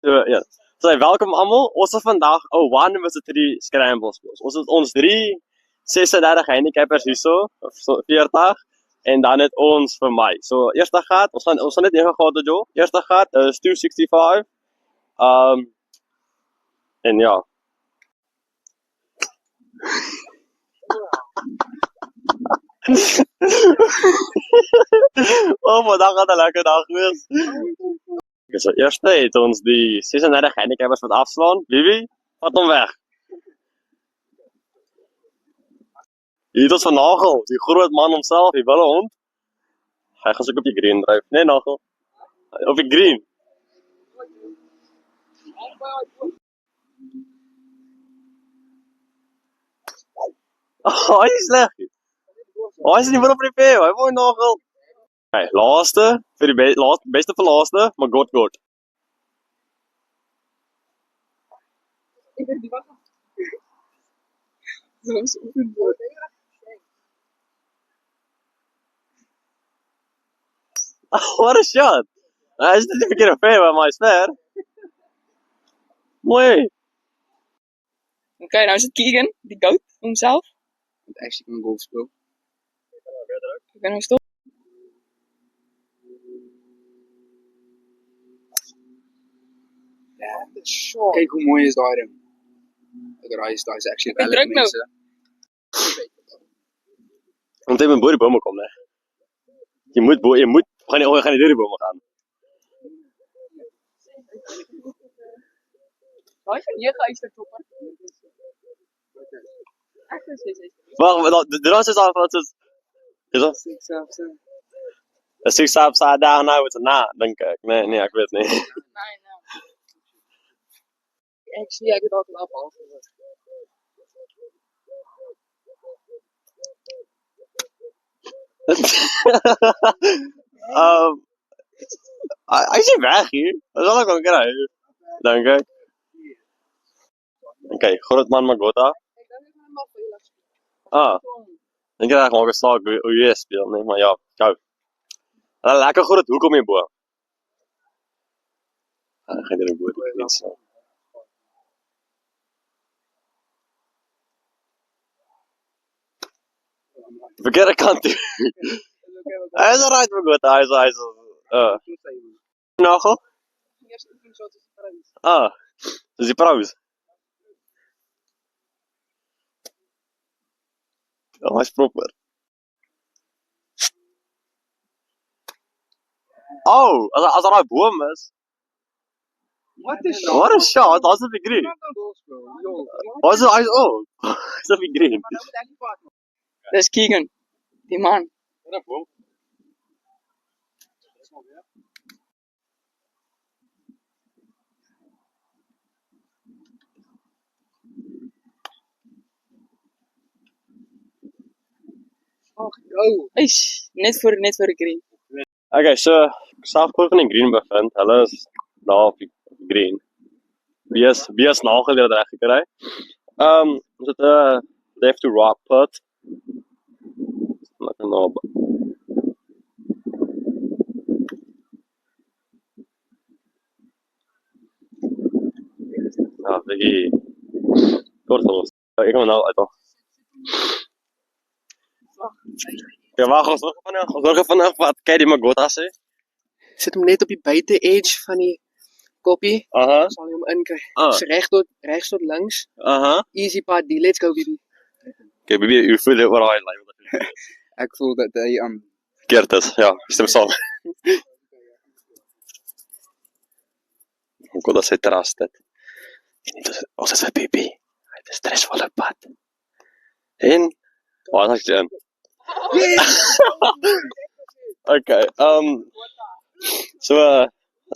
So, ja. So, welkom allemaal. Ons het vandaag 1 vs 3 scramble speels. Ons het ons 3 36 handicappers hierso, of so 40. En dan het ons vir my. So, eerste gat, ons gaan net 9 gate doen. Eerste gat is 265. En ja. Vandaag gaat een lekker dag geweest. So, eerste het ons die 36 handicappers wat afslaan. Vivi, vat hom weg. Hier het ons van Nagel, die groot man homself, die wille hond. Hy gaan soek op die green dryf. Nee, Nagel. Op die green. Hy is sleg. Hy is nie wil op die peo, hy woon Nagel. Okay, laaste, vir die beste vir laaste, maar God. What a shot! Hy is net die verkeerde peo, maar hy is ver. Mooi. Okay, nou is het Keegan, die goat, himself. Want actually kan golf speel. Ik ben nou stop. Ja, dat is shot. Kijk hoe mooi is daar ding. Daar is actually Ik druk nou. Want hy moet boor die bome kom, nee. Jy moet, gaan nie deur die bome gaan. Waar is een 9 ijstertopper? Echt een 6. Wacht, de rest is al wat is. Is dat? 6 upside down, nou is het na, denk ik. Nee, ik weet niet. Nee. Actually, ik heb het altijd afgehaald. Hij is niet weg hier. Dat zal ik wel krijgen. Dank je. Oké, groot man Magota. Ik krijg gewoon geslaagd hoe je speelt. Nee, maar ja, go. Lekker groot, hoe kom je boven? Ga je er een boer niet zo. Verkeerde kant toe. Hij is eruit Magota, hij is Nagel? Dus die pauze. Ja, hij is proper. Oh, als er nou boom is. What is What a shot, dat is op die green. Hij is op die green. Dat is Keegan, die man. Is net voor de green. Okay, so self van die green bevind. Hulle is daar op die green. Wie is Nagel weer reg gekry? Ons het left to right putt. Lekker naby. Ja, die kort los. Ik ga nou uit al. Ja, wacht, ons zorgen vanaf wat kijk die Magota sê. Zet hem net op die buiten edge van die koppie. Zal je hem inkrijgen. Dus rechts tot links. Easy party, let's go baby. Okay, baby, u voel dit oor hy lyn. Ik voel dat hij Verkeerd is, ja, stem saam. Magota sê terras dit. Ons is 'n baby. Hy het 'n stresvolle pad. En wat is dit? Okay, so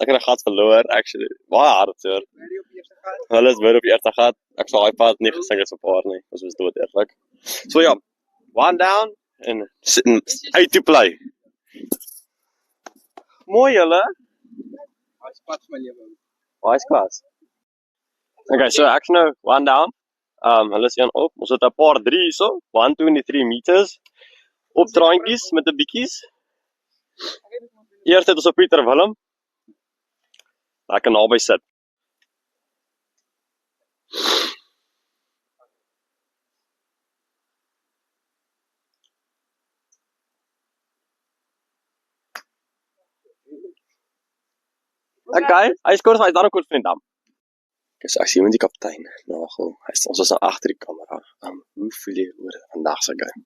ek het 'n gat verloor actually. Baie hartseer. Hulle is weer op die eerste gat. Ek sal daai pad nie gesing het so 'n paar nie. Ons was dood eerlik. So ja, 1 down en sitting 8 to play. Mooi julle. Wise class. Okay, so ek nou 1 down. Hulle is een op. Ons het 'n paar 3 hierso. 123 meters. Op traantjies met 'n bietjies. Eerst het ons op Pieter Willem. Lekker naby sit. Okay, hy skors, hy is dan ook goed vriend dan. Okay, so ek sien met die kaptein. Nou, ons is nou agter die kamera. Hoe voel jy oor vandag se game?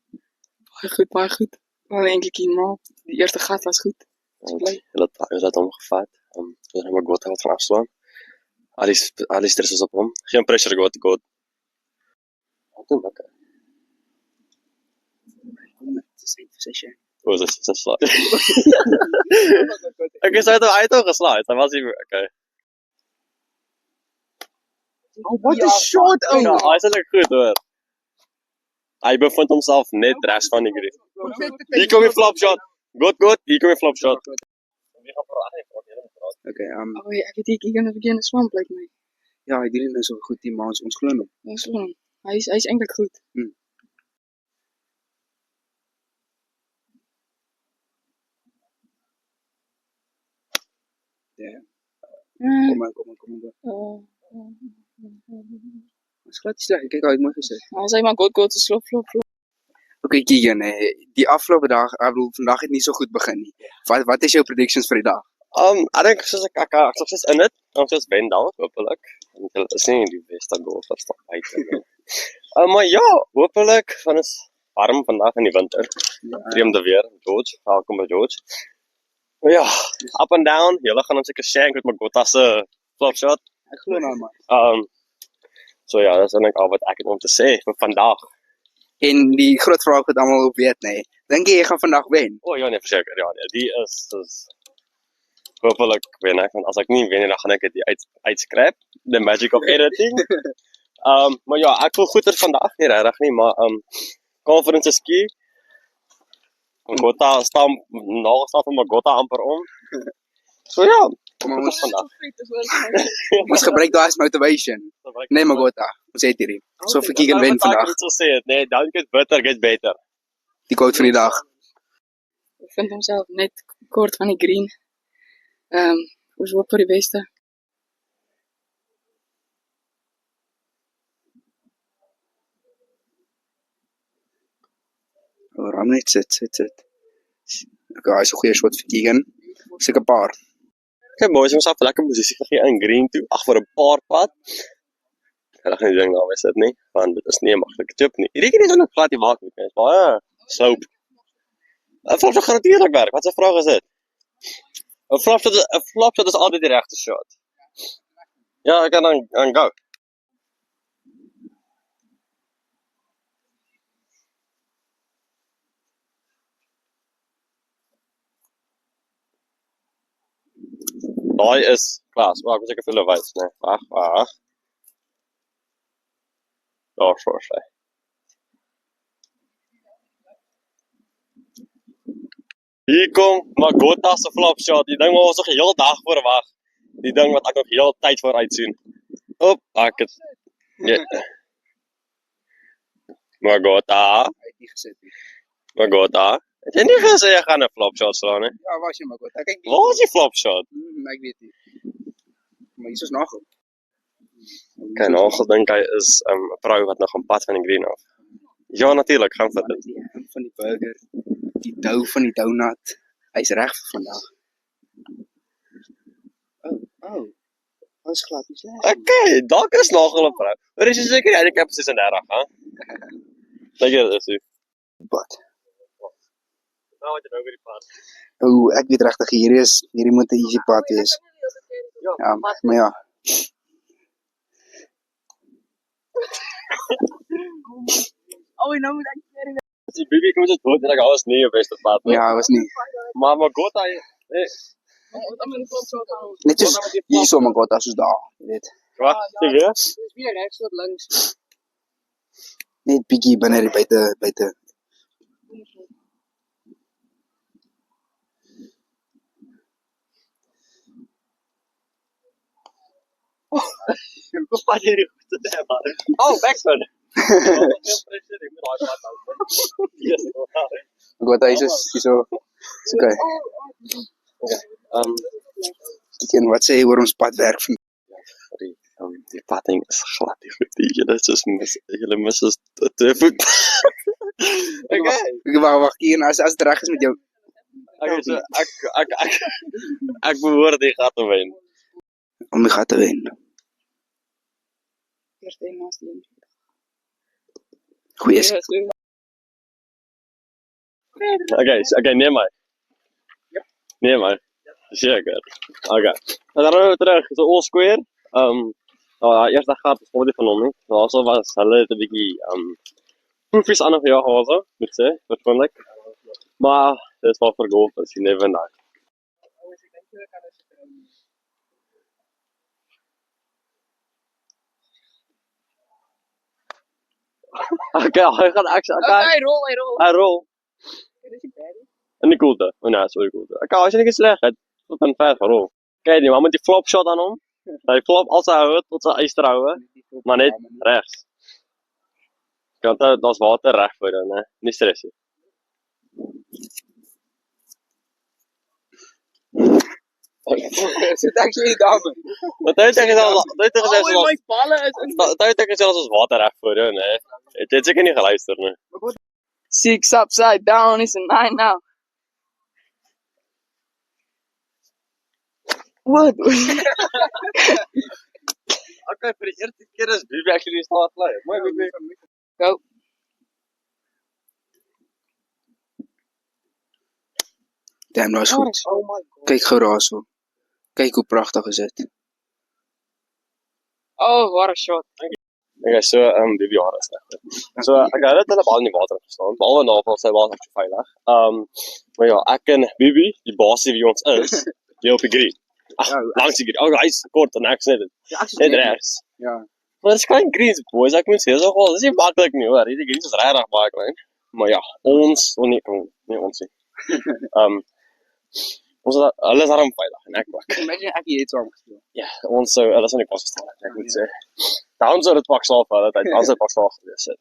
Baie goed, baie goed. Maar eintlik maar die eerste gat was goed. Hulle het hom gevat. Ons het Magota wat van afslaan. Al die stress is op hom. Geen pressure God. Wat doen we? Oh, dat is slaat. Okay, so hy het ook geslaat. Hy was hier, okay. Oh, wat 'n shot, ou. Ja, hy is eintlik goed hoor. Hy bevind homself net regs van die green. Hier kom die flop shot. Good. Hier kom die flop shot. Okay, Oh ja, ek weet nie, Keegan het begin 'n swamp lyk my. ja, hy doen nou so goed die maar ons glo hom. Ja, so dan. Hy is eintlik goed. Ja. Mm. Kom maar. Ons glad sleg. Kyk hoe hy mooi gesê. Al sê maar God is flop. Okay, Keegan, die afgelope dag, ek bedoel vandag het nie so goed begin nie. Wat is jou predictions vir die dag? Ek dink soos ek sukses in dit. Ons is wen dan hopelik. Want dit is nie die beste golf wat staan buite. Maar ja, hopelik van is warm vandag in die winter. Vreemde weer, George. Welkom by George. Maar ja, up and down. Julle gaan ons seker shank met Magota se flop shot. Ek glo nou maar. So ja, dis eintlik al wat ek het om te sê vir vandag. En die groot vraag wat almal op weet, nê. Dink jy gaan vandag wen? Ja, nee, verseker. Ja, nee, die is hopelik wen ek, want as ek nie wen nie, dan gaan ek dit uitskrap. The magic of editing. Maar ja, ek voel goeie vandag nie regtig nie, maar conference ski. Magota staan van Magota amper om. So ja, Kom maar ons vandag. ons gebruik daai as motivation. Nee, Magota, ons het hierdie. So vir Keegan wen vandag. Ek sê dit, nee, don't get bitter, get better. Die quote van die dag. Ek vind homself net kort van die green. Ons hoop vir die beste. Ram net sit. Okay, hy is 'n goeie shot vir Keegan. Seker paar. Okay, boys, ons het lekker posisie gegee in green toe, vir 'n paar pad. Ek gaan nie ding daar sit nie, want dit is nie 'n maklike chip nie. Hierdie keer is ook glad nie maak nie, is baie sloop. Flop shot gaan natuurlik werk. Wat 'n vraag is dit? 'n flop shot is altyd die regte shot. Ja, ek kan dan go. Daai is klas. Maar ek moet seker vir hulle wys, né? Wag. Daar voor sy. Hier kom Magota se flop shot. Die ding wat ons nog die hele dag voor wag. Die ding wat ek nog die hele tyd voor uitsien. Op, ek het Magota. Hy het nie gesit nie. Magota. Het jy nie gesê jy gaan 'n flop shot slaan nie? Ja, was jy Magota? Kyk. Waar is die flop shot? Ek weet nie. Maar hier is nagel. Okay, nou gedink hy is 'n vrou wat nog 'n pad van die green af. Ja, natuurlik, gaan vir dit. Die ham van die burger, die dou van die donut. Hy's reg vir vandag. Oh. Ons glad nie sleg. Okay, dalk is nog 'n vrou. Maar is jy seker jy het 36, hè? Dink jy dit is so? Wat? Nou wat jy nou weer die pad. Ek weet regtig hierdie moet 'n easy pad wees. Ja, maar ja. Nou moet ek weer. Die baby kom dit dood, ek was nie op beste pad nie. Ja, was nie. Maar Magota, Net soos hier so Magota soos daar, jy weet. Wat? Jy weer? Dis weer regs tot links. Net bietjie binne die buite. Hoe pad jy die goed te hebben? Oh, backspin. Magota is so. Okay. Ken wat sê oor ons padwerk van Die patting is glad niet goed. Jullie missen 2 voet. Oké. Wacht, Kian, als het reg is met jou. Okay, so ek behoort die gat te wen. Om die gat te wen. Eerst één naast die een. Goeie. Okay, neem maar. Neem maar. Zeker. Okay. En dan gaan we terug. So all square. Eerste gat is die van hom nie. Also was hulle 'n bietjie proefies aan vir jou gehad, moet sê, persoonlik. Maar dit is wel vir golf, as you never know. Okay, hy gaan Hij rol. Hy rol. In die koelte. Oh nee, sorry koelte. Okay, as jy net sleg het, tot dan ver gerol. Kyk nie, maar met die flop shot aan hom. Hy flop al sy houe tot sy ysterhoue, maar net regs. Want daar's water reg voor jou, né? Nie stress nie. Sit actually dame. Maar dit is al my ballen is ons water reg voor jou, né? Het jy seker nie geluister nie. 6 upside down is a 9 now. What? Okay, vir die eerste keer is Bibi actually staat bly. Mooi Bibi. Go. Damn, nou is goed. Oh my god. Kyk gou daarso. Kyk hoe pragtig is dit. Oh, what a shot. Okay, so Bibi haar is reg. So ek het hulle bal in die water gestaan. Behalwe naval sy was ek veilig. Maar ja, ek en Bibi, die baasie wie ons is, die op die green. Langs die green. Oh, hy's kort en ek sê dit. Net regs. Ja. Maar dit is klein greens boys, ek moet sê, dis nogal, dis nie maklik nie hoor. Hierdie greens is regtig baie klein. Maar ja, ons nie ons nie. Hulle is daarom veilig en ek ook. Imagine ek het saam gespeel. Ja, ons sou hulle in die kos gestaan het, ek moet sê. Dan sou dit pak slaaf hulle tyd, dan sou dit pak slaaf gewees het.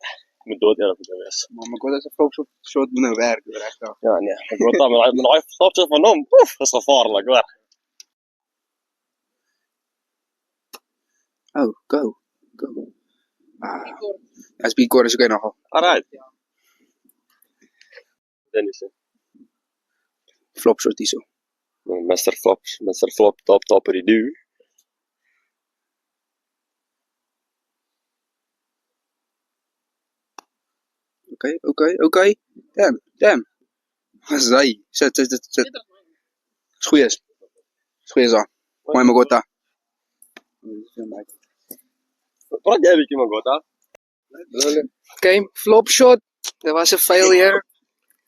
Moet dood eerlik gewees. Maar my god, as 'n flop shot moet nou werk, regtig. Ja, nee, ek word dan met daai flopshot van hom. Poef, is gevaarlik, hoor. Oh, go. As big core is okay nogal. Alright. Dennis. Flop shot hierso. Mr. Flop, top of the do. Okay. Damn. Wat is dat? Zet. Is goeie zo. Mooi Magota. Praat jy bietjie Magota? Okay, flop shot. Dat was een failure.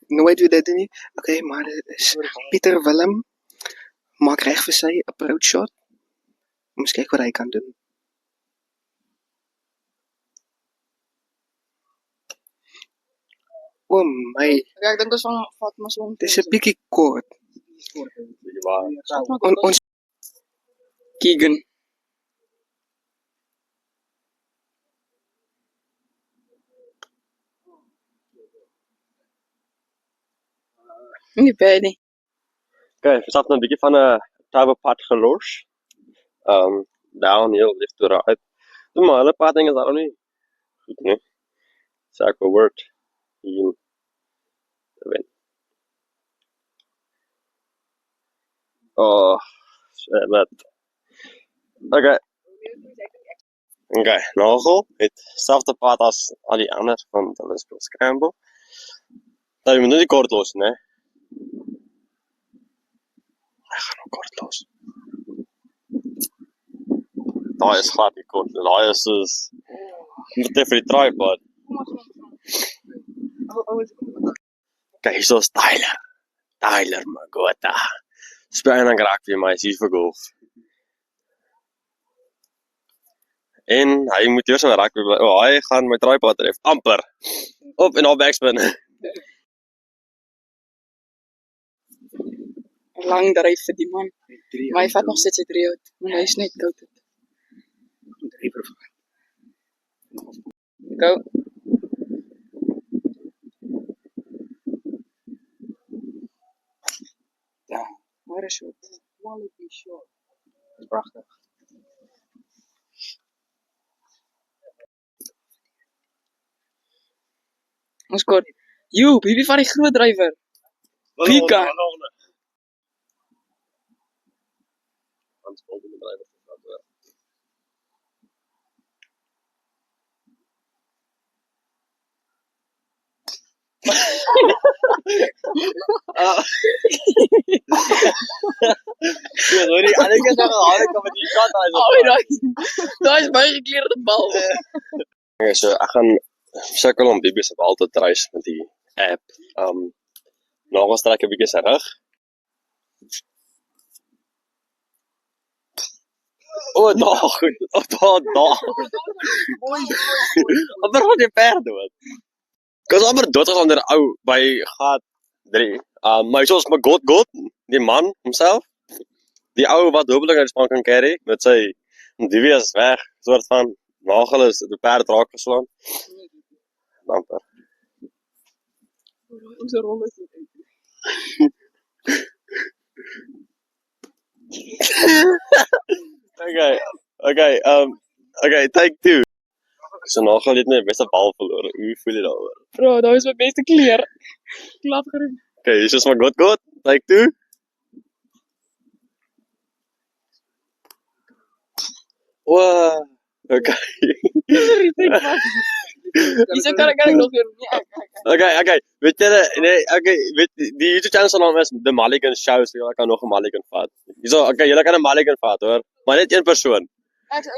Nooit weer dit nie. Okay, maar dit is Pieter Willem. Maak reg vir sy approach shot. Ons kyk wat hy kan doen. Oh my. Ja, ek dink ons van Fatma so. Dis 'n bietjie kort. Ons Keegan. Nie bad nie. Okay, we zaten een beetje van een touwpad gelos. Downhill, lift to right. Maar hele paar dingen zijn ook niet goed, nee. Zeg een word. Hier. Win. Oh, shit. Okay. Okay, Nagel hetzelfde pad als al die anderen van de Lisbon Scramble. Dat je moet nu die kort los, nee. Hij gaat nog kort los. Daar is glad nie kort. Daar is dus moet even die tripod. Kijk, hier is Tyler Magota. Speel en dan raak weer my hier vir golf. En hy moet eers so raak weer. Oh, hy gaan my tripod tref amper. Op en al backspin. Lang dryf vir die man. Maar hy vat nog steeds sy 3 uit. Want hy is net koud. Go. Ja, What a shot. quality shot. Prachtig. Ons kort. Joep, wie van die groot drywer? Pika. Hans volgende drywer. Ja, hoor jy, ek is nog al kom met die shot daai. Daai is my gekleurde bal. Okay, so ek gaan sukkel om Bibi se bal te trace met die app. Nou was trek 'n bietjie sy rug. Oh, daar goed. Oh, daar. Maar wat die perd doen? Kos amper dood as onder ou by gat 3. Maar soos my God, die man homself. Die ou wat hopelik uit span kan carry met sy die is weg, soort van nagel is die perd raak geslaan. Amper. Ons rol is dit. Okay, take 2. So nagel het my beste bal verloor. Hoe voel jy daaroor? Bro, daai is my beste kleur. Klap geroep. Okay, hier is my God, take 2. Wow, okay. Dis kan ek nog weer nie. Okay, weet jy, weet die YouTube channel se naam is The Mulligan Show, so jy kan nog 'n Mulligan vat. Hierso, okay, jy kan 'n Mulligan vat, hoor. Maar net een persoon.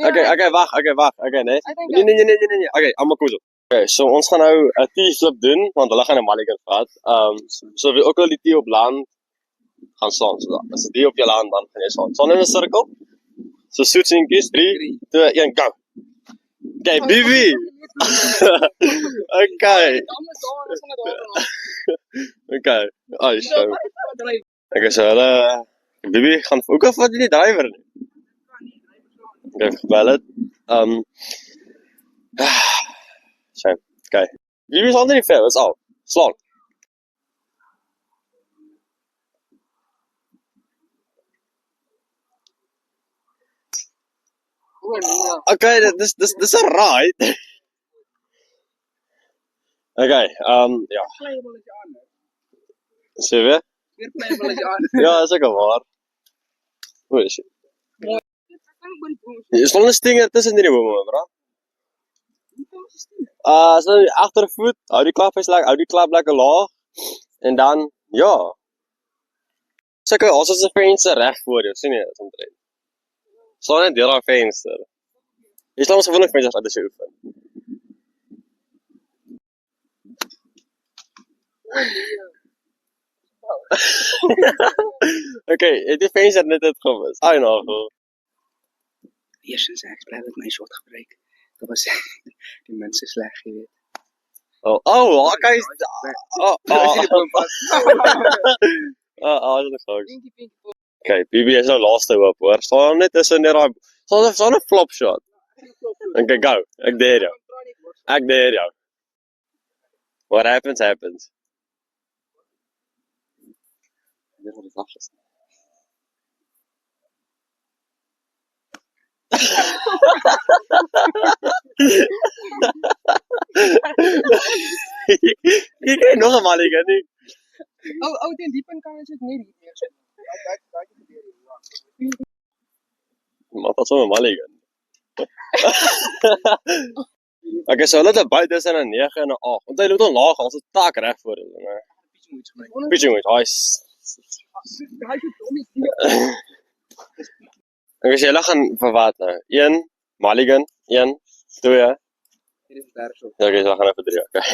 Okay, wag. Okay, nee. Nee. Okay, almal koos op. Okay, so ons gaan nou 'n T-flip doen, want hulle gaan 'n Mulligan vat. So wie ook al die T op land gaan staan, so as die op jou land dan gaan jy staan. Staan in 'n sirkel. So soetsinkies 3, 2, 1, go. Okay, Bibi. Okay. Okay. Ai, so. Okay, so hulle Bibi gaan ook af wat die drywer nie. Okay, gebel het. So, okay. Bibi is onder die vel, is al. Slaan. Okay, dis 'n ride. Okay, ja. Sien jy? Ja, seker waar. Hoe is dit? Is nog 'n stinger tussen die bome, bro? So die agtervoet, hou die klap lekker laag en dan ja. Seker as ons 'n venster reg voor jou, sien jy dit omtrent. Slaan net deur daai venster. Jy slaan ons gewoonlik vensters uit as jy oefen. Okay, het die venster net uitgewas. Ai nou. Eerstens ek bly met my shot gebruik. Dat was die minste sleg, jy weet. Okay. Dis goed. Okay, Bibi is nou laaste hoop, hoor. Staan net tussen die raai. Staan 'n flop shot. Okay, go. Ek dare jou. What happens. Dit word afgestaan. Jy kry nog 'n Mulligan nie. Teen die punt kan ons dit nie hier sit. Maar pas op 'n Mulligan. Okay, so hulle het baie tussen 'n 9 en 'n 8. Want hy loop dan laag, as 'n tak reg voor hulle, né? Pitching moet. Okay, so hulle gaan vir wat nou? 1 Mulligan, 1, 2. Dit is daar so. Okay, so hulle gaan vir 3, okay.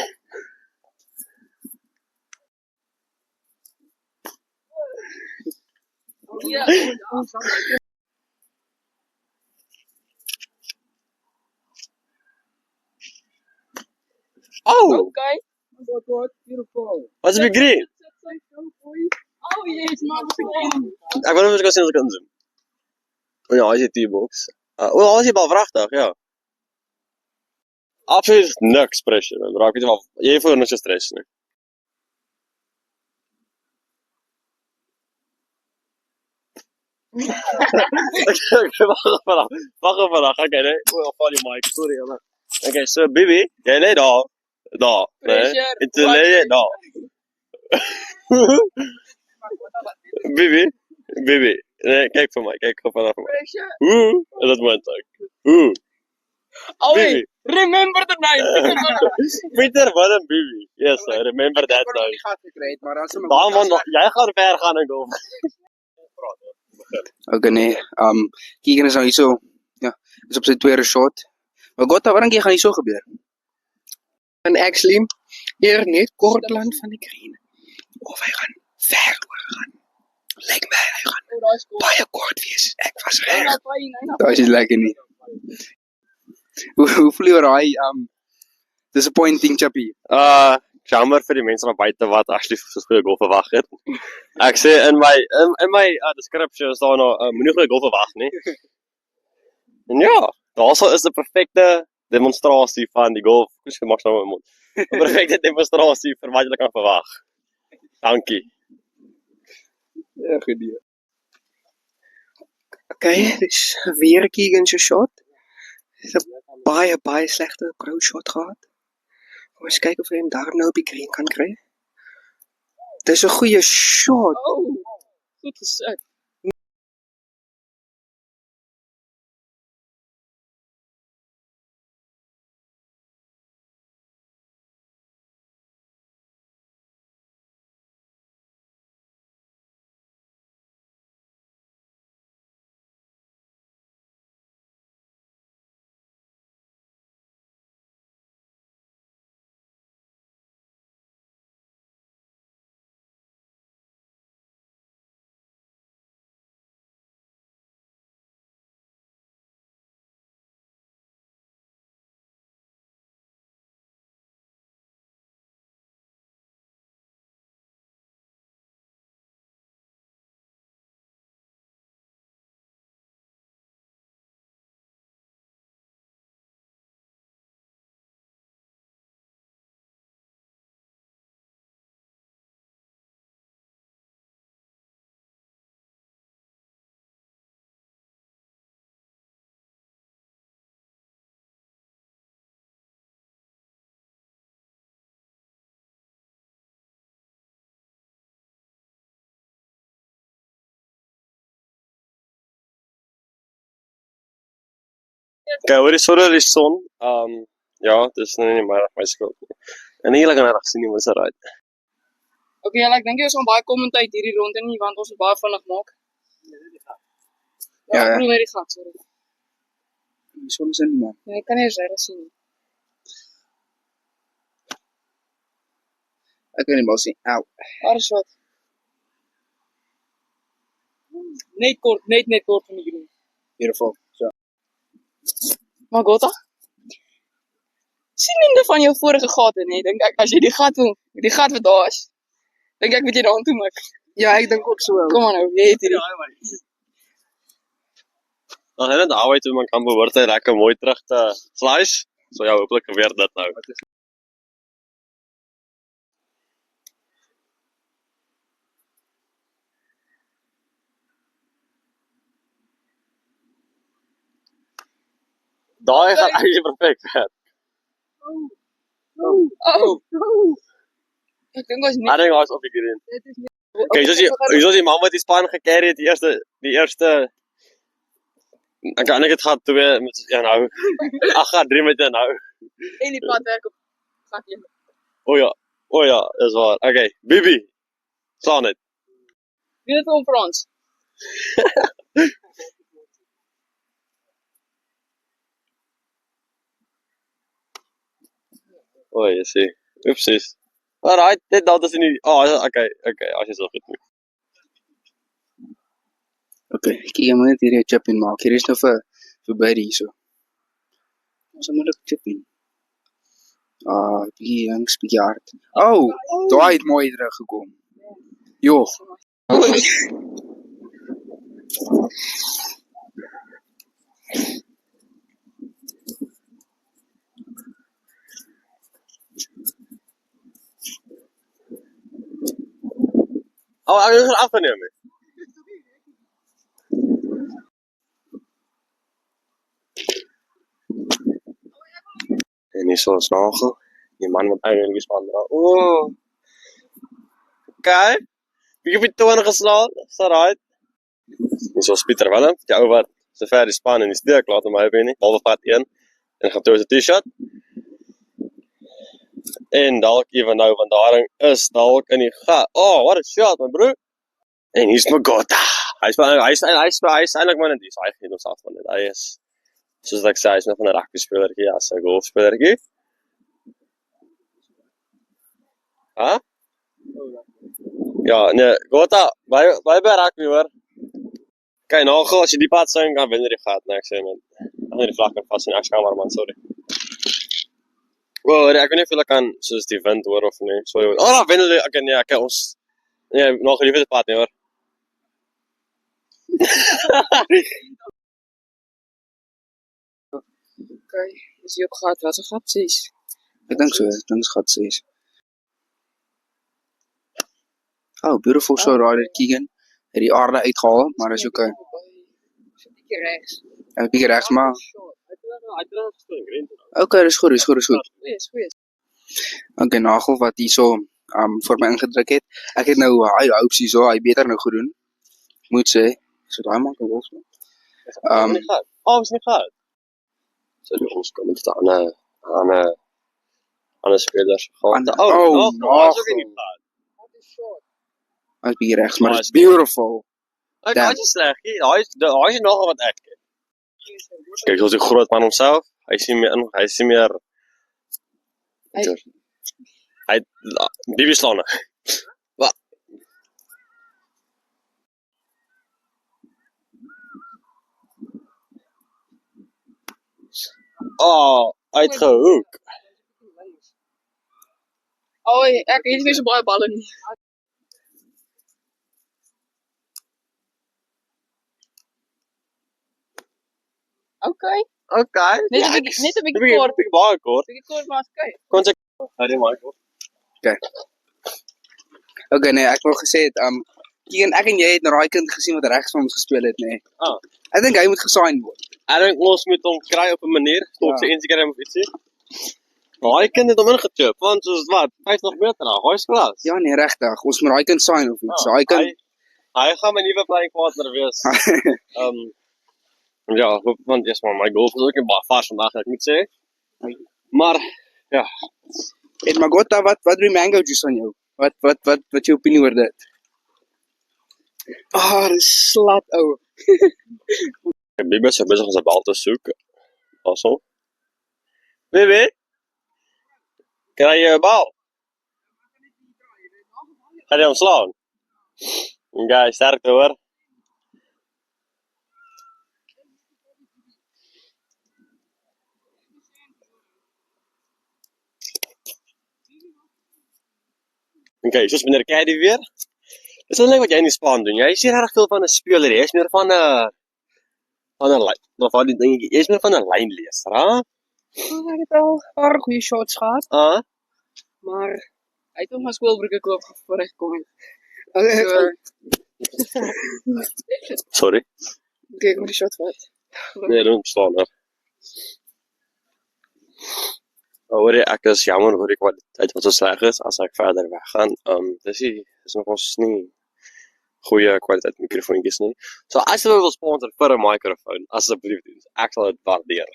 Oh! Okay. What beautiful. What's the green? Oh yes, maar Ek wil net gou sien as ek kan zoom. Oh ja, as jy T-box. As jy bal vragtig, ja. Absoluut niks pressure, man. Raak weet jy wel, jy voel niks stress nie. Wag vandag. Okay, nee. Val die mic, sorry, man. Okay, so Bibi, jy lê daar. Daar, nee. Pressure. En toe lê jy daar. Bibi. Nee, kyk vir my, kyk gou vanaf my. Pressure. Hoe? Is dit moontlik? Hoe? Alweer. Bibi. Remember the name. Pieter, wat 'n Bibi. Yes, I remember that Ek now. het nie gat gekry het, maar as hom Daar man, jy gaan ver gaan in golf. Okay nee. Keegan is nou hier so. Ja, is op sy tweede shot. Maar Gotta, wat dink jy gaan hier so gebeur? En actually hier net kort land van die green. Of hy gaan ver oor gaan. Lyk my hy gaan baie kort wees. Ek was reg. Dit is lekker nie. Hoe voel jy oor daai disappointing chappie? Jammer vir die mense daar buite wat actually so goeie golf verwag het. Ek sê in my description is daar nou moenie goeie golf verwag nie. En ja, daarso is 'n perfekte demonstrasie van die golf. Ek maak nou my mond. 'n Perfekte demonstrasie vir wat jy kan verwag. Dankie. Ja, goed idee. Okay, dis weer Keegan se shot. Dis 'n baie slegte approach shot gehad. Kom eens kyk of hy hom daar nou op die green kan kry. Dis 'n goeie shot. Oh, goed gesit. Okay, hoor die soda die son. Ja, dis nou nie maar my skuld nie. En eerlik en reg sien nie ons raai. Okay, ek dink jy ons gaan baie kommenteit hierdie ronde nie want ons moet baie vinnig maak. Ja, ja. Ek bedoel net die gat, sorry. Die son is in die man. Nee, ek kan nie eens reg sien nie. Ek kan nie maar sien. Au. Daar is wat. Net kort van die green. Beautiful. So. Maar Gotta? Sien nie van jou vorige gate nie. Dink ek as jy die gat wat daar is. Dink ek moet jy daaraan toe maak. Ja, ek dink ook so. Kom aan nou, jy het hierdie. Dan het dit albei toe man kan behoort hy lekker mooi terug te slice. So ja, hopelik gebeur dit nou. Daai gaan actually perfek werk. Oh. Ek dink ons nie. I think ons op die green. Okay, soos die man wat die span gecarry het die eerste ek kan net gehad toe met ja nou. Ag, 3 met nou. En die pad werk op gat 1. O ja, dis waar. Okay, Bibi. Slaan dit. Wie het hom Frans? O, jy sê. Oepsies. Alright, dit dat is nie. Okay, as jy so goed doen. Okay, kyk jy moet net hierdie chip in maak. Hier is nou vir baie hierso. Ons moet ook chip in. Bietjie links, bietjie hard. Oh, daai het mooi teruggekom. Jo. Ek het afgeneem. En hier is ons nagel. Die man wat eigenlijk die span dra. Oh. Kijk. Wie op die toon geslaan? Is dat right? Nie soos Pieter Willem, die ou wat so ver die span in die steek laat in my opinie, halwe pad 1 en gaan toe as 'n T-shirt. En dalk even nou van daarin is dalk in die oh, what a shot my bro. En hier's Magota. Hy's eintlik maar net dis. Hy gee ons af van dit. Hy is soos ek sê, hy's nog 'n rugby spelertjie as 'n golfspelertjie. Ha? Ja, nee, Gota, by rugby hoor. Kyk, nou as jy die pad sing, kan wen jy die gat, nee, ek sê man. Ek gaan die vlak vas in ekskamer man, sorry. Well, ek weet nie of jy kan soos die wind hoor of nie. Sorry. Oh, dan wen hulle. Okay, nee, ek ons nee, nog liever die pad nie hoor. Okay, is die op gat? Wat is 'n gat 6? Ek dink so, ek dink gat 6. Oh, beautiful shot right Keegan. Het die aarde uitgehaal, maar is okay. Bietjie regs. Ek bietjie regs maar. Hy het gestoor green. Okay, dis goed. Goeie. Okay, Nagel wat hierso vir my ingedruk het. Ek het nou hy hopes hierso, hy beter nou goed doen. Moet sê, so daai maak ook ons. Is nie gehad. So die ons kom dit aan 'n spelers gaan. Is ook nie gehad. Hy's bietjie regs, maar it's beautiful. Hy is sleg. Hy is nogal wat ek. Kyk, soos 'n groot man homself. Hy sien meer hy Bibi slaan. Wat? Oh, uitgehoek. Oh, ek het nie so baie balle nie. Okay. Net 'n bietjie kort. Baie kort. Bietjie kort maar kyk. Kon ek maar kort. Okay, nee, ek wou gesê het Keegan, ek en jy het na daai kind gesien wat regs van ons gespeel het, nê. Ek dink hy moet gesign word. Ek dink ons moet hom kry op 'n manier, op sy Instagram of ietsie. Daai kind het hom ingechop, want soos wat, 50 meter na, hy's klas. Ja, nee, regtig. Ons moet daai kind sign of iets. Daai kind hy gaan my nuwe playing partner wees. Ja, want yes man, my golf is ook 'n baie vars vandag, ek moet sê. Maar ja, en Magota, wat doen die mango juice aan jou? Wat jou opinie oor dit? Dis slat ou. Bibi is besig om sy bal te soek. Also. Bibi, kry jy 'n bal? Gaan jy hom slaan? Okay, sterkte hoor. Okay, soos meneer Caddy weer. Dis net wat jy in die span doen. Jy is nie regtig veel van 'n speler, jy is meer van 'n lyn. Van die ding, jy is meer van 'n lynleser, hè? Ek het al 'n paar goeie shots gehad, maar hy het hom my skoolbroeke koop voor hy gekom het. Sorry. Kyk hoe die shot vat. Nee, don't slaan hoor. Hoor jy, ek is jammer oor die kwaliteit wat so sleg is as ek verder weggaan. Dis nog ons nie goeie kwaliteit mikrofoontjies nie. So as jy wil sponsor vir 'n mikrofoon, asseblief doen. Ek sal dit waardeer.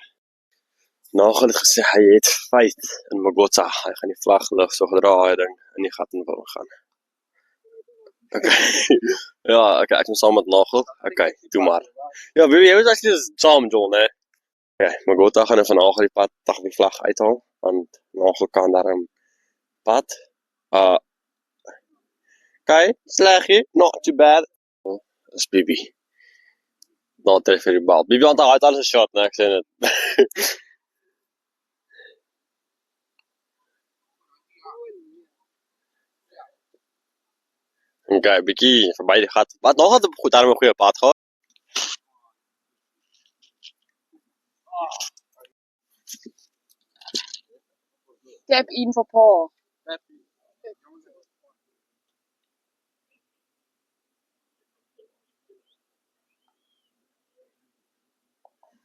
Nagel het gesê hy het feit in Magota. Hy gaan die vlag lig so gedra hy ding in die gat in wil gaan. Okay. Ja, okay, ek moet saam met Nagel. Okay, doe maar. Ja, wie jy is actually saam John, hè. Okay, Magota gaan van Nagel die pad tag die vlag uithaal, want Nagel kan daar 'n pad. Okay, sleggie, not too bad. Dis Bibi. Not tref vir die bal. Bibi het al alles 'n shot, nee, ek sê dit. Okay, bietjie verby die gat. Wat nog het goed daarmee 'n goeie pad gehad. Tap in vir Paul.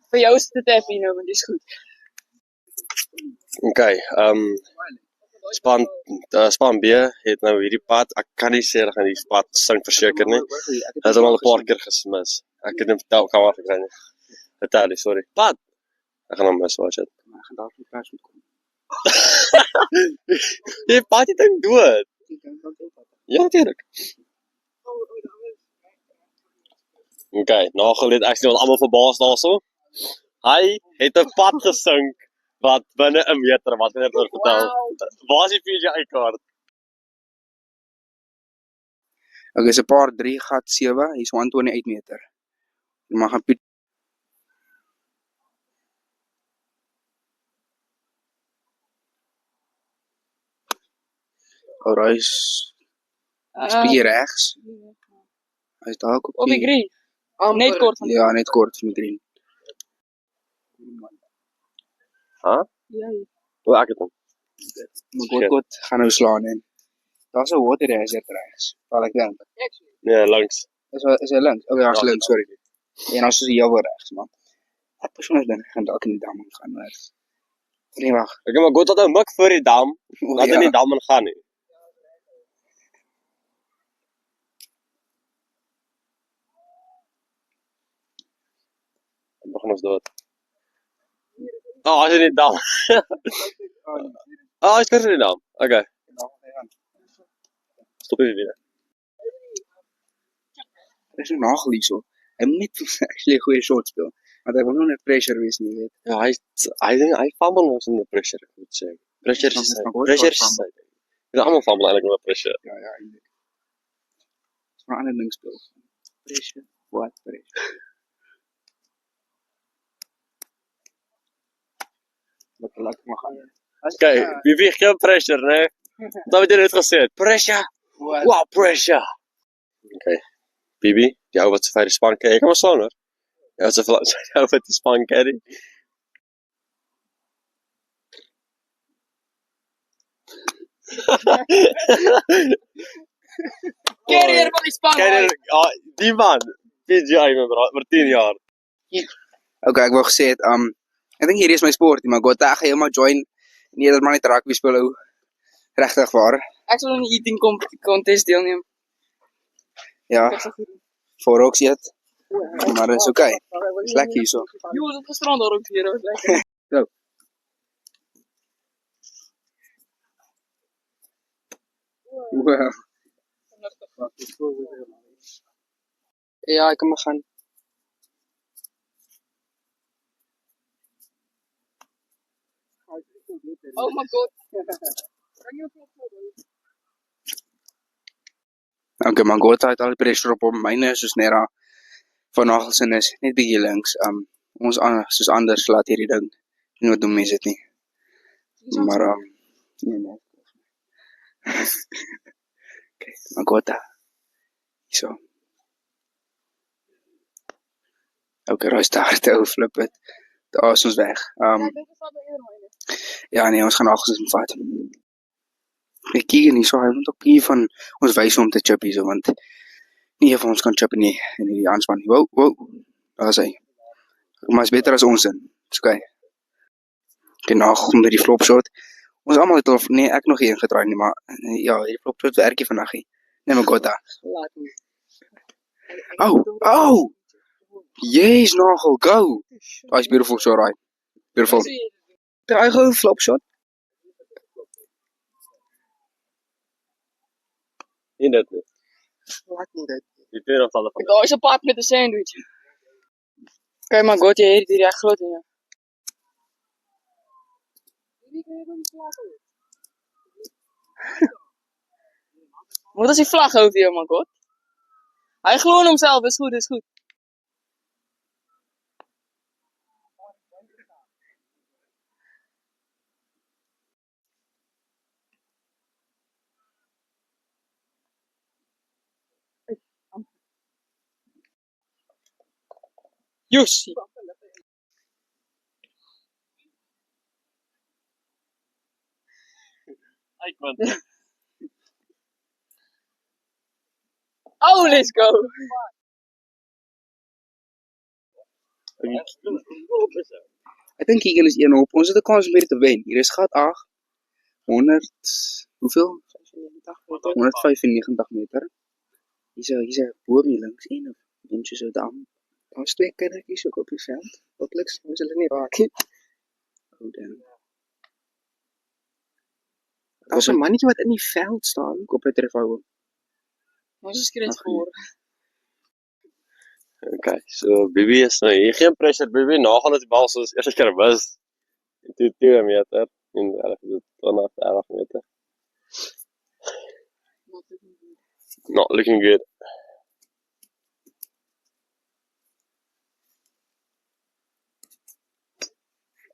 Vir jou is dit tap in nou, want dis goed. Okay, Span B het nou hierdie pad. Ek kan nie sê dat gaan die pad sing verseker nie. Hy het hom al 'n paar keer gesmis. Ek het hom tel kan maar gekry nie. Vertel, sorry. Pad. Ek gaan hom mis watch dit. Ek gaan dalk nie pers moet kom. Die pad het ding dood. Ja, natuurlijk. Okay, Nagel het actually ons almal verbaas daarso. Hy het 'n pad gesink wat binne 'n meter, wat kan ek vir vertel? Waar is die PGA-kaart? Okay, is 'n paar 3 gat 7, hy's 128 meter. Jy mag gaan Piet. Alright. Hy's bietjie regs. Hy's dalk op die green. Net kort van Ja, net kort van die green. Huh? Ja. Hoe ek het hom. Maar goed, gaan nou slaan en daar's 'n water hazard regs. Wel ek dink. Nee, langs. Is hy links? Okay, hy's links, sorry. En as jy heel regs, man. Ek persoonlik dink ek gaan dalk in die dam gaan maar. Nee, wag. Ek maar goed dat hy mik voor die dam. Dat hy in die dam gaan nie. Dan begin ons dood. Hy's in die dam. Hy's in die dam. Okay. Stop hier weer. Dit is 'n Nagel hierso. Hy moet net actually 'n goeie shot speel. Want hy wil nie net pressure wees nie, weet. Ja, hy fumble ons in die pressure, ek moet sê. Pressure is sy. Ja, almal fumble eintlik met pressure. Ja, eintlik. Dis maar 'n ander ding speel. Pressure, what pressure? Lekker maar gaan. Okay, wie weeg jou pressure, né? Dat het jy net gesê. Pressure. Wow, pressure. Okay. Bibi, die ou wat se vir die span kyk, ek kan maar slaan hoor. Ja, so vir die ou wat die span carry. Carrier van die span. Carrier, die man. PGA my bro, vir 10 jaar. Okay, ek wou gesê het, ek dink hierdie is my sport, maar God, ek gaan heeltemal join. Nee, dat maar net rugby speel ou. Regtig waar. Ek sal in die eating contest deelneem. Ja. Voor ook eet. Maar dis okay. Dis lekker hierso. Jo, ons het gisterand daar ook hier, was lekker. Go. Wow. Ja, ek kan maar gaan. Oh my god. Okay, maar God het al die pressure op hom. Myne is soos net daar van Nagelsen is net bietjie links. Ons soos anders laat hierdie ding nooit doen mense dit nie. Maar nee. Okay, maar God. So. Okay, raai start ou flip het. Daar is ons weg. Ja nee, ons gaan Nagelsen vat. Ek kyk nie so, hy moet ook hier van ons wys om te chip hier so, want nie van ons kan chip nie in die aanspan. Wow, daar is hy. Maar is beter as ons in. Dis okay. Nagel met die flop shot. Ons almal het al, nee, ek nog een gedraai nie, maar ja, die flop shot werk nie vandag nie. Nee, my god, daar. Oh! Yes, Nagel, go! That is beautiful shot, right? Beautiful. Draai gou flop shot. Nie dit nie. Wat nie dit. Die tweede aftalle van. Daar is 'n pad met 'n sandwich. Okay, maar god, jy het hier reg groot en ja. Wat is die vlag hou vir jou, my god? Hy glo in homself, dis goed. Jussie. Ek man. Oh, let's go. Ek dink Keegan is 1 op. Ons het 'n kans om hier te wen. Hier is gat 8. 100, hoeveel? 195 meter. Hier's boomie links en of mens so dam. Daar's 2 kindertjies ook op die veld. Hopelijk ons hulle nie raak nie. Oh damn. Daar's 'n mannetjie wat in die veld staan. Kop het trefhou. Ons is skreeuwt voor. Okay, so Bibi is nou hier, geen pressure Bibi, nagaan dat die bal soos eerste keer mis. En toe 2 meter, en dit 20 meter. Not looking good.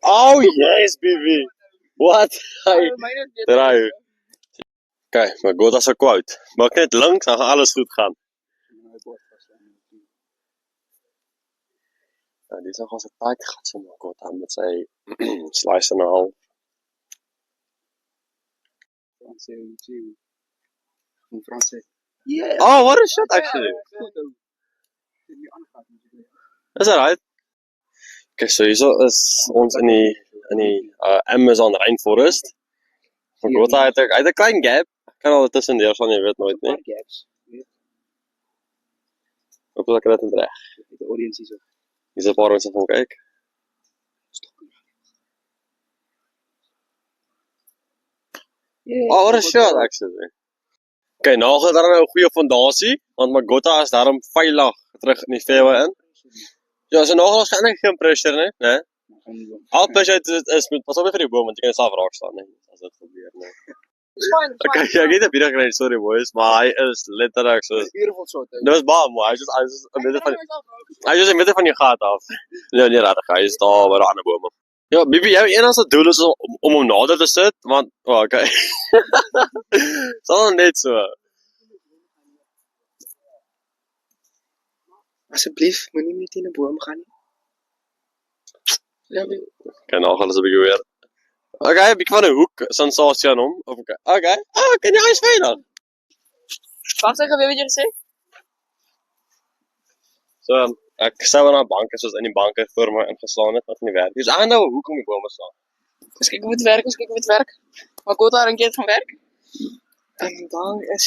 Oh yes, Bibi! What? Hy draai. Okay, maar God as 'n quote. Maak net links, dan gaan alles goed gaan. Nou, dit is nog als 'n tight gat so maar God aan met sy slice en 'n half. Yeah. Oh, what a shot actually. Is that right? Okay, so hierso is ons in die Amazon rainforest. Van God hy het 'n klein gap. Kan al tussen deur van jy weet nooit nie. Hoop dat ek dit reg. Die audience hierso. Hier's 'n paar mense van kyk. Oh, what a shot actually. Okay, nou gaan daar nou 'n goeie fondasie, want Magota is daarom veilig terug in die fairway in. Ja, so nou gaan ons geen pressure nie, né? Al pressure is met pas op vir die boom want jy kan self raak staan, nee, as dit gebeur, nee. Okay, ek het 'n video gekry, sorry boys, maar hy is letterlik so. Beautiful shot. Dit was baie mooi. Hy is 'n bietjie van in die van die gat af. Nee, nie reg, hy is daar by die ander bome. Ja, Bibi, jou enigste doel is om hom nader te sit, want okay. Sal net so. Asseblief, moenie met in 'n boom gaan nie. Ja, Okay, nou gaan ons 'n bietjie weer. Okay, 'n bietjie van 'n hoek sensasie aan hom. Okay. Okay. Kan jy hy's veilig? Wat sê jy wat jy gesê? So, ek sou na banke soos in die banke voor my ingeslaan het wat nie werk. Dis aan nou hoek om die bome staan. Ons kyk hoe dit werk, ons kyk hoe dit werk. Maar God daar 'n keer van werk. En daar is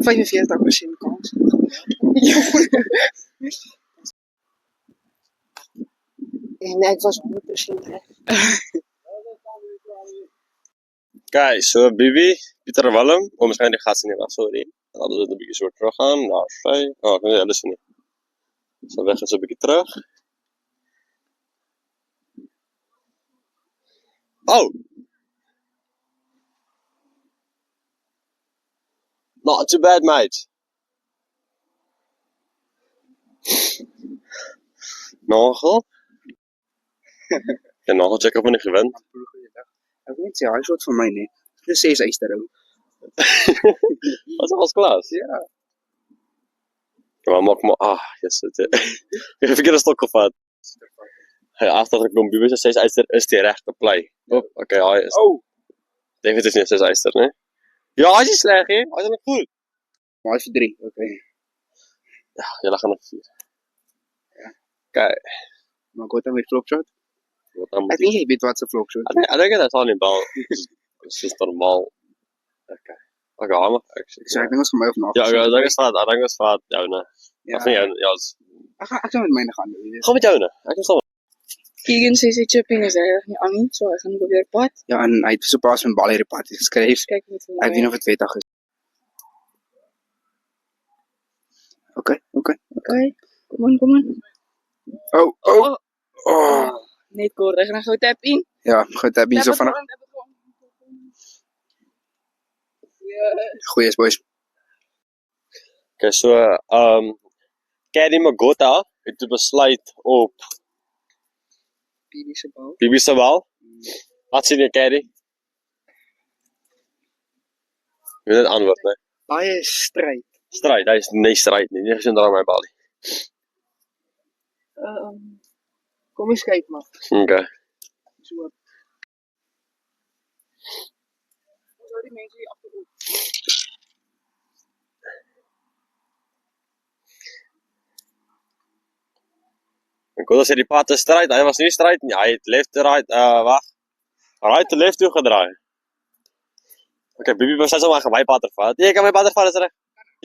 45% kans. En ek was 100% reg. Okay, so Bibi, Pieter Willem, ons gaan die gas nie was, sorry. Laat ons net 'n bietjie so terug gaan. Daar sy. Ek weet alles nie. So weg is 'n bietjie terug. Oh. Not too bad, mate. Nagel. Ja, nagel check op en ek gewen. Ek weet nie, hy shot vir my nie. Dis 6 eyster ou. Was klas. Ja. Ja, maak maar, yes, dit. Ek het verkeerde stok gevat. Hy agtergekom, Bibi se 6 eyster is die regte play. Okay, hy is. Oh, Definitief nie 6 eyster, né? Ja, hy is sleg, hè? Hy is net goed. maar hy's vir 3. Okay. Ja, julle gaan nog 4. Okay. Maar gou dan met flop shot. Wat dan? Ek weet jy weet wat se flop shot. I think that's all in bal. It's just normaal. Okay. Okay, I'm actually. So ek dink ons gaan my of na. Ja, ek dink is vat joune. Ja. Of nie joune, ja. Ek gaan met myne gaan doen, weet jy. Gaan met joune. Ek is saam. Keegan sê sy chipping is reg nie aan nie, so ek gaan probeer pat. Ja, en hy het so pas met bal hierdie pad geskryf. Kyk net vir my. Ek weet nie of dit wettig is. Okay. Okay. Kom on. Oh. Net kort, ek gaan gou tap in. Ja, goed, heb je zo vanaf. Goeie boys. Okay, so Caddy Magota het toe besluit op Bibi se bal. Wat sien jy, Caddy? Jy moet net antwoord, né? Baie stryd. Stryd, hy is nie stryd nie. Nie gesien daar my bal nie. Kom eens kyk maar. Okay. So. Ek kon sê die pad is stryd, hy was nie stryd nie. Hy het left to right, wag. Right to left toe gedraai. Okay, Bibi was net so maar my pater vat. Jy kan my pater vat, is reg.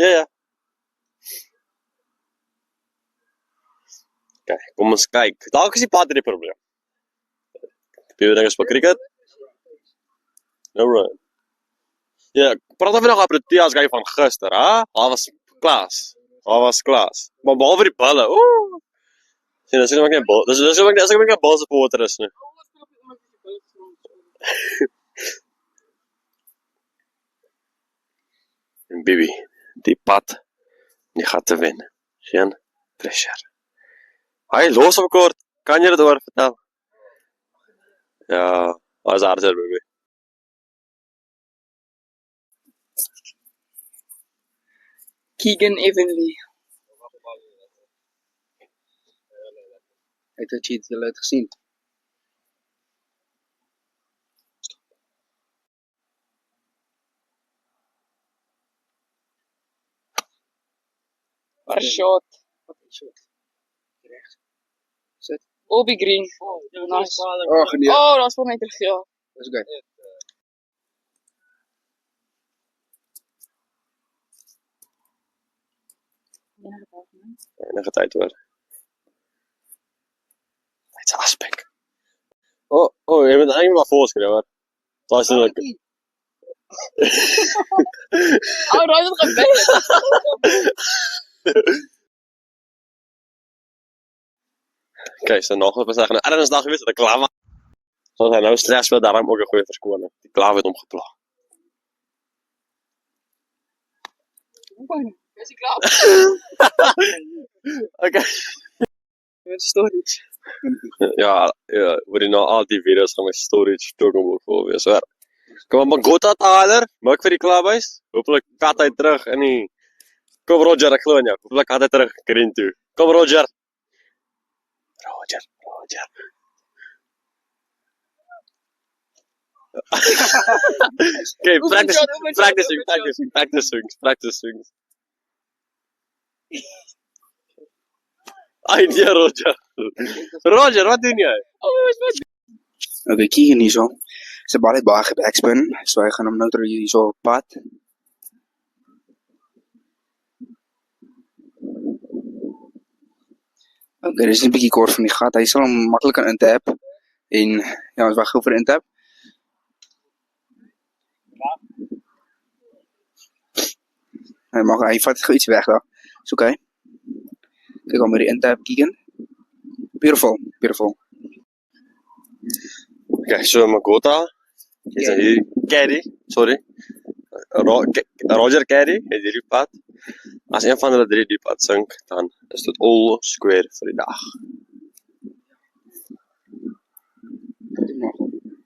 Ja. Okay, kom ons kyk. Dalk is die pater die probleem. Bibi dink ons speel cricket. Alright. Ja, praat of nog op die Proteas guy van gister, hè? Daar was klas. Maar behalwe die balle. Ooh. Sien, dis ook nie bal. Dis ook nie bal supporter is nie. En Bibi, die pad, die gaat te winnen. Geen pressure. Hy los op kort. Kan jy dit oor vertel? Ja, was harder, Bibi. Keegan Evenly. Het jy iets geluid gesien? Waar shot. Rechts. Sit. Obi Green. Nice. Oh, nee. Oh, dat is voor mij terug, ja. Dat is oké. Enige tyd hoor. Dit's aspek. Oh, jy moet eintlik maar voorskryf hoor. Daar is net Oh, dat is het gebeurd. Okay, so nog wat sê, ernstig gewees dat ek klaar was. So hy nou stress met daarom ook 'n goeie verskoning. Die klaar het hom gepla. Is ik klaar? Okay. Met storage. Ja, word jy nou al die video's van my storage toekomstig vol wees, hoor. Kom maar Gota Taler, maak vir die klubhuis. Hoopelik kat hy terug in die Kom Roger, ek glo in jou. Hoopelik kat hy terug green toe. Kom Roger. Okay, practice swings. Ai, nee, Roger. Roger, wat doen jy? Okay, Keegan hierso. Sy bal het baie gebackspin, so hy gaan hom nou terug hierso op pad. Okay, dit is 'n bietjie kort van die gat. Hy sal hom maklik kan intap. En ja, ons wag gou vir die intap. Hy vat gou iets weg daar. Is okay. Kyk hom met die intap, Keegan. Beautiful. Okay, so Magota. Is hier Caddy, sorry. Roger Caddy, is hierdie pad. As een van hulle 3 die pad sink, dan is dit all square vir die dag.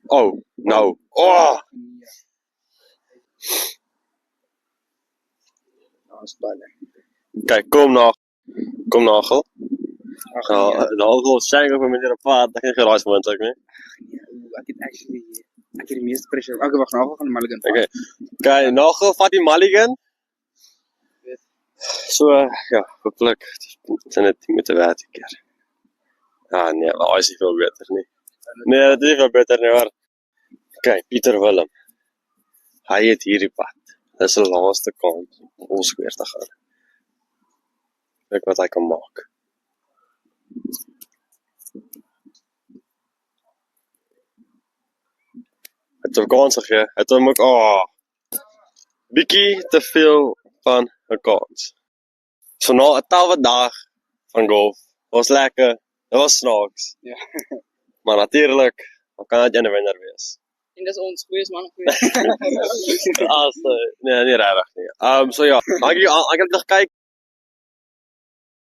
Oh, nou. Oh! Kijk, kom Nagel. Nagel sing op 'n manier op pad, ek het geraai van ek nie. Ek het die meeste pressure. Okay, wag, Nagel gaan die Mulligan vat. Okay. Kijk, Nagel vat die Mulligan. So, ja, hopelijk zijn het die moeten weten een keer. Ah, nee, maar hij is niet veel beter, nie. Nee, dat is niet veel beter, nie, hoor. Kijk, Pieter Willem. Hij het hier die pad. Dat is de laatste kans om ons weer te gaan. Kijk wat hij kan maken. Het heeft kansen gegeven. Het heeft ook, Bikkie te veel van een kans. So na 'n tawwe dag van golf, was lekker, dit was snaaks. Ja. Maar natuurlik, dan kan dit 'n wenner wees. En dat is ons, goeie man. Nee, nie regtig nie. So ja, ek het nog gekyk,